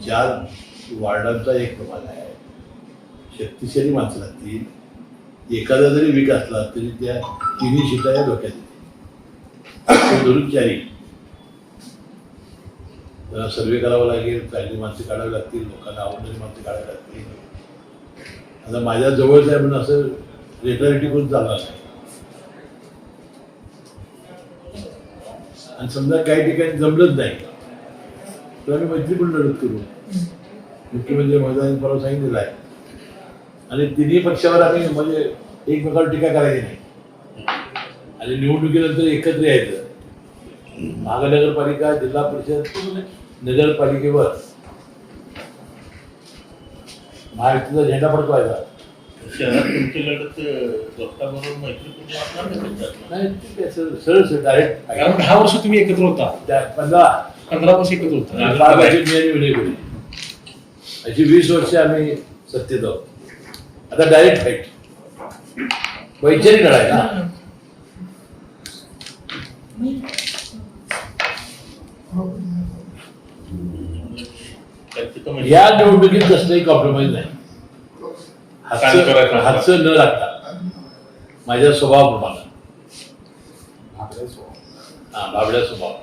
4 वार्डांचा एक प्रभाग आहे. शक्तिशाली माणसं लागतील. एखादा जरी वीक असला तरी त्या तिन्ही शिटा या डोक्यात येते. धरून 4 सर्वे करावा लागेल, चांगली माणसं काढावी लागतील, लोकांना आवडणारी माणसं काढावी लागतील. आता माझ्या जवळच आहे म्हणून असं रेटॉरिटी करून चालणार नाही. आणि समजा काही ठिकाणी जमलंच नाही तर आम्ही मैत्रीपूर्ण लढत करू. मुख्यमंत्री महोदयांनी परवा सांगितलेलं आहे. आणि तिन्ही पक्षावर आम्ही म्हणजे एकमेकावर टीका करायची नाही आणि निवडणुकीनंतर एकत्र यायचं. महानगरपालिका, जिल्हा परिषद, नगरपालिकेवर महायुतीचा झेंडा फडकवायचा. शहरात तुमची लढत दोस्ताबरोबर मैत्रीपूर्ण असणार नाही, ठीक आहे, सरळ डायरेक्ट. कारण 10 वर्ष तुम्ही एकत्र होता, 15 वर्ष एकत्र होता. अशी 20 वर्ष आम्ही सत्तेत आहोत. आता डायरेक्ट फाईट वैचारिक लढाई ना. या निवडणुकीत कसलंही कॉम्प्रोमाइज नाही. हातचं न लागता माझ्या स्वभावाप्रमाणे. बाबड्या स्वभाव